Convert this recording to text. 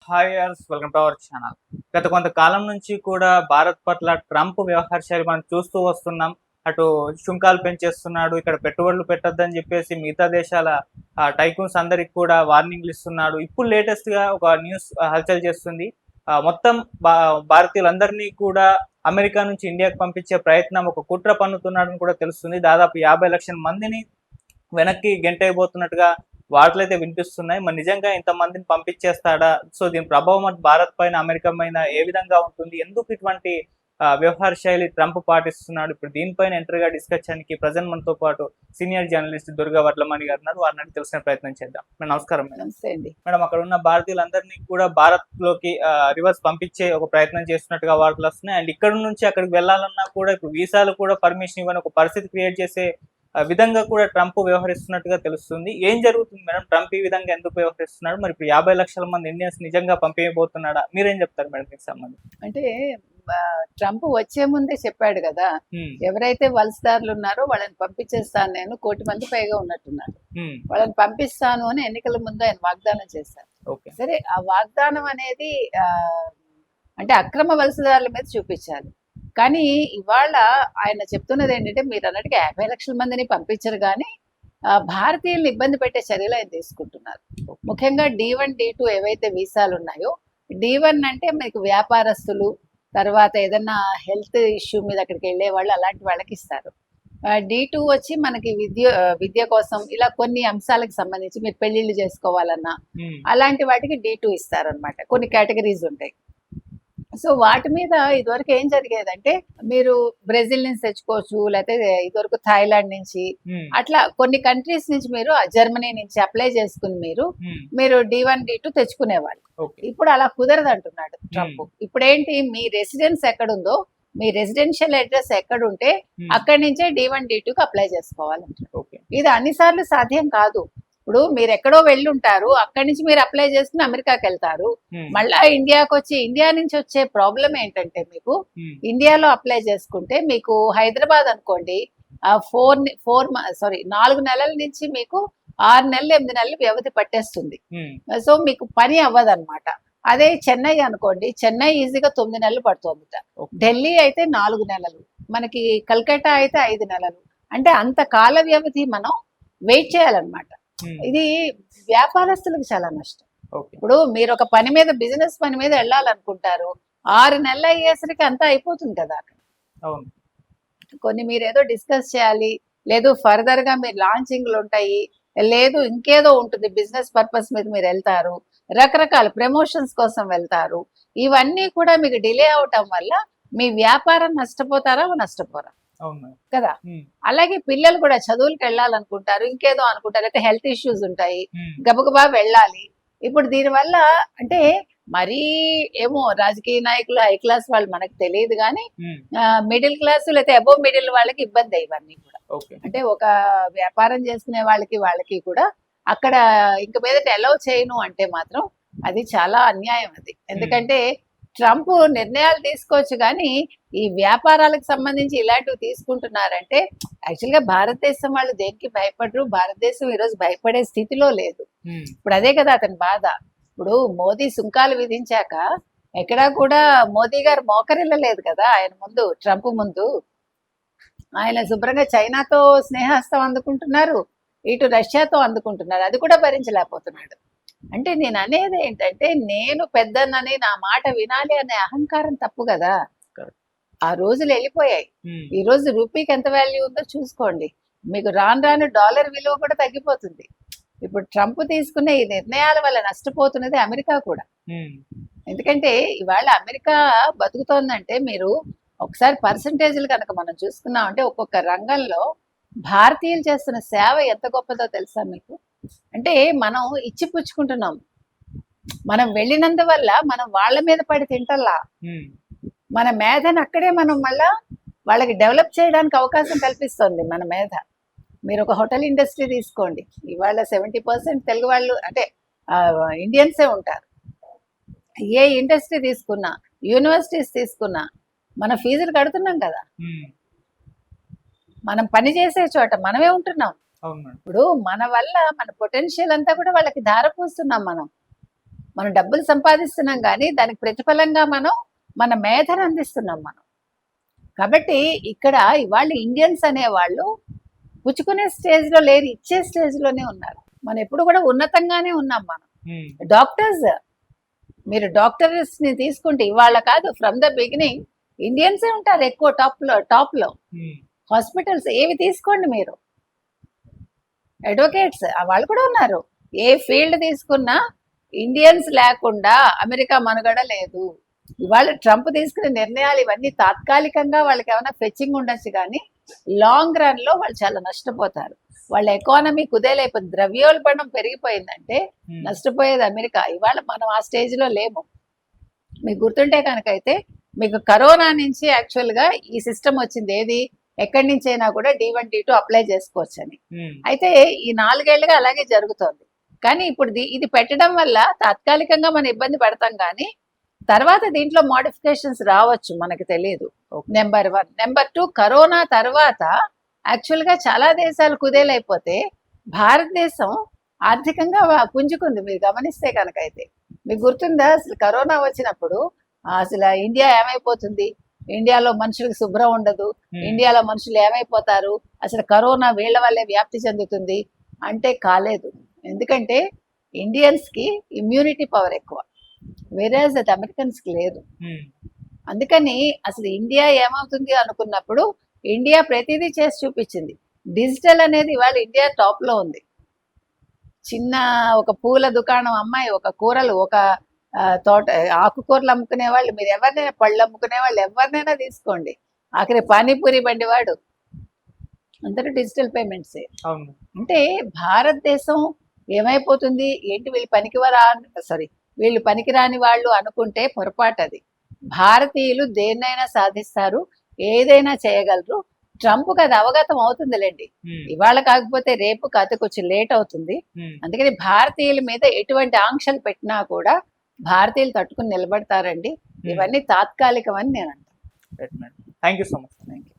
Hi yards welcome to our channel. గత కొంతకాలం నుంచి కూడా భారత్ పట్ల ట్రంప్ వ్యవహార శైలి మనం చూస్తూ వస్తున్నాం. అటు సుంకాలు పెంచేస్తున్నాడు, ఇక్కడ పెట్టుబడులు పెట్టొద్దని చెప్పేసి మిగతా దేశాల టైకూన్స్ అందరికి కూడా వార్నింగ్లు ఇస్తున్నాడు. ఇప్పుడు లేటెస్ట్‌గా ఒక న్యూస్ హల్చల్ చేస్తుంది. మొత్తం భారతీయులందరినీ కూడా అమెరికా నుంచి ఇండియాకి పంపించే ప్రయత్నం ఒక కుట్ర పన్నుతున్నాడని కూడా తెలుస్తుంది. దాదాపు 50 లక్షల మందిని వెనక్కి గెంటైపోతున్నట్టుగా వార్తలైతే వినిపిస్తున్నాయి. మరి నిజంగా ఇంతమందిని పంపించేస్తాడా? సో దీని ప్రభావం అటు భారత్ పైన, అమెరికా పైన ఏ విధంగా ఉంటుంది? ఎందుకు ఇటువంటి వ్యవహార శైలి ట్రంప్ పాటిస్తున్నాడు? ఇప్పుడు దీనిపైన ఎంట్రీగా డిస్కస్ చేయడానికి ప్రజెంట్ మనతో పాటు సీనియర్ జర్నలిస్ట్ దుర్గా వర్లమణి గారు ఉన్నారు. వారిని అడిగి తెలుసుకునే ప్రయత్నం చేద్దాం. మేడం నమస్కారం. మేడం నమస్తే అండి. మేడం అక్కడ ఉన్న భారతీయులందరినీ కూడా భారత్ లోకి రివర్స్ పంపించే ఒక ప్రయత్నం చేస్తున్నట్టుగా వార్తలు వస్తున్నాయి. అండ్ ఇక్కడ నుంచి అక్కడికి వెళ్ళాలన్నా కూడా ఇప్పుడు వీసాలు కూడా పర్మిషన్ ఇవ్వని ఒక పరిస్థితి క్రియేట్ చేసే విధంగా కూడా ట్రంప్ వ్యవహరిస్తున్నట్టుగా తెలుస్తుంది. ఏం జరుగుతుంది మేడం? ట్రంప్ ఈ విధంగా ఎందుకు వ్యవహరిస్తున్నాడు? మరి ఇప్పుడు 50 లక్షల మంది ఇండియన్స్ నిజంగా పంపించబోతున్నాడా? మీరేం చెప్తారు మేడం దీనికి సంబంధించి? అంటే ట్రంప్ వచ్చే ముందే చెప్పాడు కదా, ఎవరైతే వలసదారులు ఉన్నారో వాళ్ళని పంపించేస్తాను, నేను 1 కోటి మంది పైగా ఉన్నట్టున్నారు, వాళ్ళని పంపిస్తాను అని ఎన్నికల ముందు ఆయన వాగ్దానం చేశారు. సరే, ఆ వాగ్దానం అనేది అంటే అక్రమ వలసదారుల మీద చూపించాలి. కానీ ఇవాళ ఆయన చెప్తున్నది ఏంటంటే, మీరు అన్నట్టుగా 50 లక్షల మందిని పంపించరు, కానీ భారతీయులను ఇబ్బంది పెట్టే చర్యలు ఆయన తీసుకుంటున్నారు. ముఖ్యంగా D1, D2 ఏవైతే వీసాలు ఉన్నాయో, D1 అంటే మీకు వ్యాపారస్తులు, తర్వాత ఏదన్నా హెల్త్ ఇష్యూ మీద అక్కడికి వెళ్ళే వాళ్ళు, అలాంటి వాళ్ళకి ఇస్తారు. D2 వచ్చి మనకి విద్య కోసం, ఇలా కొన్ని అంశాలకు సంబంధించి మీరు పెళ్లిళ్ళు చేసుకోవాలన్నా అలాంటి వాటికి D2 ఇస్తారనమాట. కొన్ని కేటగిరీస్ ఉంటాయి. సో వాటి మీద ఇదివరకు ఏం జరిగేదంటే, మీరు బ్రెజిల్ నుంచి తెచ్చుకోవచ్చు, లేకపోతే ఇదివరకు థాయిలాండ్ నుంచి, అట్లా కొన్ని కంట్రీస్ నుంచి, మీరు జర్మనీ నుంచి అప్లై చేసుకుని మీరు D1, D2 తెచ్చుకునేవాళ్ళు. ఇప్పుడు అలా కుదరదు అంటున్నాడు ట్రంప్. ఇప్పుడు ఏంటి, మీ రెసిడెన్స్ ఎక్కడుందో, మీ రెసిడెన్షియల్ అడ్రస్ ఎక్కడుంటే అక్కడి నుంచే D1, D2కి అప్లై చేసుకోవాలంటారు. ఇది అన్నిసార్లు సాధ్యం కాదు. ఇప్పుడు మీరు ఎక్కడో వెళ్ళుంటారు, అక్కడి నుంచి మీరు అప్లై చేసుకుని అమెరికాకి వెళ్తారు, మళ్ళా ఇండియాకి వచ్చి, ఇండియా నుంచి వచ్చే ప్రాబ్లం ఏంటంటే, మీకు ఇండియాలో అప్లై చేసుకుంటే మీకు హైదరాబాద్ అనుకోండి, 4 నెలల నుంచి మీకు 6 నెలలు 8 నెలలు వ్యవధి పట్టేస్తుంది. సో మీకు పని అవ్వదు అనమాట. అదే చెన్నై అనుకోండి, చెన్నై ఈజీగా 9 నెలలు పడుతుందిట. ఢిల్లీ అయితే 4 నెలలు, మనకి కల్కట్టా అయితే 5 నెలలు. అంటే అంత కాల వ్యవధి మనం వెయిట్ చేయాలన్నమాట. ఇది వ్యాపారస్తులకు చాలా నష్టం. ఇప్పుడు మీరు ఒక పని మీద, బిజినెస్ పని మీద వెళ్ళాలనుకుంటారు, 6 నెలలు అయ్యేసరికి అంతా అయిపోతుంది కదా అక్కడ. కొన్ని మీరు ఏదో డిస్కస్ చేయాలి, లేదు ఫర్దర్ గా మీరు లాంచింగ్లు ఉంటాయి, లేదు ఇంకేదో ఉంటుంది, బిజినెస్ పర్పస్ మీద మీరు వెళ్తారు, రకరకాల ప్రమోషన్స్ కోసం వెళ్తారు. ఇవన్నీ కూడా మీకు డిలే అవటం వల్ల మీ వ్యాపారం నష్టపోతారా నష్టపోరా కదా. అలాగే పిల్లలు కూడా చదువులకు వెళ్ళాలనుకుంటారు, ఇంకేదో అనుకుంటారు, అయితే హెల్త్ ఇష్యూస్ ఉంటాయి, గబగబా వెళ్ళాలి. ఇప్పుడు దీనివల్ల అంటే మరీ ఏమో రాజకీయ నాయకులు, హై క్లాస్ వాళ్ళు మనకు తెలియదు, కానీ మిడిల్ క్లాస్ లేకపోతే అబోవ్ మిడిల్ వాళ్ళకి ఇబ్బంది ఇవన్నీ కూడా. అంటే ఒక వ్యాపారం చేసుకునే వాళ్ళకి కూడా అక్కడ ఇంక మీదట అలౌ చేయను అంటే మాత్రం అది చాలా అన్యాయం. అది ఎందుకంటే ట్రంప్ నిర్ణయాలు తీసుకోవచ్చు, కానీ ఈ వ్యాపారాలకు సంబంధించి ఇలాంటివి తీసుకుంటున్నారంటే, యాక్చువల్గా భారతదేశం వాళ్ళు దేనికి భయపడరు, భారతదేశం ఈరోజు భయపడే స్థితిలో లేదు. ఇప్పుడు అదే కదా అతని బాధ. ఇప్పుడు మోదీ సుంకాలు విధించాక ఎక్కడా కూడా మోదీ గారు మోకరిల్లలేదు కదా ఆయన ముందు, ట్రంప్ ముందు. ఆయన శుభ్రంగా చైనాతో స్నేహస్తం అందుకుంటున్నారు, ఇటు రష్యాతో అందుకుంటున్నారు, అది కూడా భరించలేకపోతున్నాడు. అంటే నేను అనేది ఏంటంటే, నేను పెద్దనని, నా మాట వినాలి అనే అహంకారం తప్పు కదా. ఆ రోజులు వెళ్ళిపోయాయి. ఈ రోజు రూపీకి ఎంత వాల్యూ ఉందో చూసుకోండి. మీకు రాను రాను డాలర్ విలువ కూడా తగ్గిపోతుంది. ఇప్పుడు ట్రంప్ తీసుకునే ఈ నిర్ణయాల వల్ల నష్టపోతున్నది అమెరికా కూడా. ఎందుకంటే ఇవాళ అమెరికా బతుకుతోందంటే, మీరు ఒకసారి పర్సంటేజ్లు కనుక మనం చూసుకున్నామంటే, ఒక్కొక్క రంగంలో భారతీయులు చేస్తున్న సేవ ఎంత గొప్పదో తెలుసా మీకు? అంటే మనం ఇచ్చి పుచ్చుకుంటున్నాం. మనం వెళ్ళినందువల్ల మనం వాళ్ళ మీద పడి తింటల్లా, మన మేధను అక్కడే మనం మళ్ళా వాళ్ళకి డెవలప్ చేయడానికి అవకాశం కల్పిస్తుంది మన మేధ. మీరు ఒక హోటల్ ఇండస్ట్రీ తీసుకోండి, ఇవాళ 70% తెలుగు వాళ్ళు అంటే ఇండియన్సే ఉంటారు. ఏ ఇండస్ట్రీ తీసుకున్నా, యూనివర్సిటీస్ తీసుకున్నా, మన ఫీజులు కడుతున్నాం కదా. మనం పని చేసే చోట మనమే ఉంటున్నాం. ఇప్పుడు మన వల్ల మన పొటెన్షియల్ అంతా కూడా వాళ్ళకి ధారపోస్తున్నాం మనం. మనం డబ్బులు సంపాదిస్తున్నాం కానీ దానికి ప్రతిఫలంగా మనం మన మేధను అందిస్తున్నాం మనం. కాబట్టి ఇక్కడ ఇవాళ ఇండియన్స్ అనేవాళ్ళు పుచ్చుకునే స్టేజ్లో లేరు, ఇచ్చే స్టేజ్లోనే ఉన్నారు. మనం ఎప్పుడు కూడా ఉన్నతంగానే ఉన్నాం మనం. డాక్టర్స్, మీరు డాక్టర్స్ ని తీసుకుంటే ఇవాళ కాదు, ఫ్రమ్ ద బిగినింగ్ ఇండియన్సే ఉంటారు ఎక్కువ టాప్ లో. హాస్పిటల్స్ ఏవి తీసుకోండి మీరు, అడ్వకేట్స్ వాళ్ళు కూడా ఉన్నారు. ఏ ఫీల్డ్ తీసుకున్నా ఇండియన్స్ లేకుండా అమెరికా మనుగడ లేదు. ఇవాళ ట్రంప్ తీసుకునే నిర్ణయాలు ఇవన్నీ తాత్కాలికంగా వాళ్ళకి ఏమైనా ఫెచ్చింగ్ ఉండొచ్చు కానీ లాంగ్ రన్ లో వాళ్ళు చాలా నష్టపోతారు. వాళ్ళ ఎకానమీ కుదేలైపోయింది, ద్రవ్యోల్బణం పెరిగిపోయిందంటే నష్టపోయేది అమెరికా. ఇవాళ మనం ఆ స్టేజ్ లో లేము. మీకు గుర్తుంటే కనుకైతే మీకు కరోనా నుంచి యాక్చువల్ గా ఈ సిస్టమ్ వచ్చింది, ఏది ఎక్కడి నుంచి అయినా కూడా D1 D2 అప్లై చేసుకోవచ్చు అని. అయితే ఈ 4 ఏళ్లుగా అలాగే జరుగుతోంది. కానీ ఇప్పుడు ఇది పెట్టడం వల్ల తాత్కాలికంగా మనం ఇబ్బంది పడతాం కానీ తర్వాత దీంట్లో మోడిఫికేషన్స్ రావచ్చు, మనకు తెలియదు. నెంబర్ 1. నెంబర్ 2, కరోనా తర్వాత యాక్చువల్ గా చాలా దేశాలు కుదేలైపోతే భారతదేశం ఆర్థికంగా పుంజుకుంది. మీరు గమనిస్తే కనుకైతే మీకు గుర్తుందా, అసలు కరోనా వచ్చినప్పుడు అసలు ఇండియా ఏమైపోతుంది, ఇండియాలో మనుషులకు శుభ్రం ఉండదు, ఇండియాలో మనుషులు ఏమైపోతారు, అసలు కరోనా వీళ్ళ వల్లే వ్యాప్తి చెందుతుంది అంటే కాలేదు. ఎందుకంటే ఇండియన్స్ కి ఇమ్యూనిటీ పవర్ ఎక్కువ, వేరేజ్ దట్ అమెరికన్స్ కి లేదు. అందుకని అసలు ఇండియా ఏమవుతుంది అనుకున్నప్పుడు ఇండియా ప్రతిదీ చేసి చూపించింది. డిజిటల్ అనేది ఇవాళ ఇండియా టాప్ లో ఉంది. చిన్న ఒక పూల దుకాణం అమ్మాయి, ఒక కూరలు, ఒక తోట ఆకుకూరలు అమ్ముకునే వాళ్ళు, మీరు ఎవరినైనా పళ్ళు అమ్ముకునే వాళ్ళు ఎవరినైనా తీసుకోండి, ఆఖరి పానీపూరి బండి వాడు, అందరూ డిజిటల్ పేమెంట్సే. అంటే భారతదేశం ఏమైపోతుంది ఏంటి, వీళ్ళు పనికిరాని వాళ్ళు అనుకుంటే పొరపాటు. అది భారతీయులు దేన్నైనా సాధిస్తారు, ఏదైనా చేయగలరు. ట్రంప్కి అది అవగతం అవుతుందిలేండి, ఇవాళ కాకపోతే రేపు, కథ కొంచెం లేట్ అవుతుంది. అందుకని భారతీయుల మీద ఎటువంటి ఆంక్షలు పెట్టినా కూడా భారతీయులు తట్టుకుని నిలబడతారండి. ఇవన్నీ తాత్కాలికమని నేను అంటాను. Thank you so much.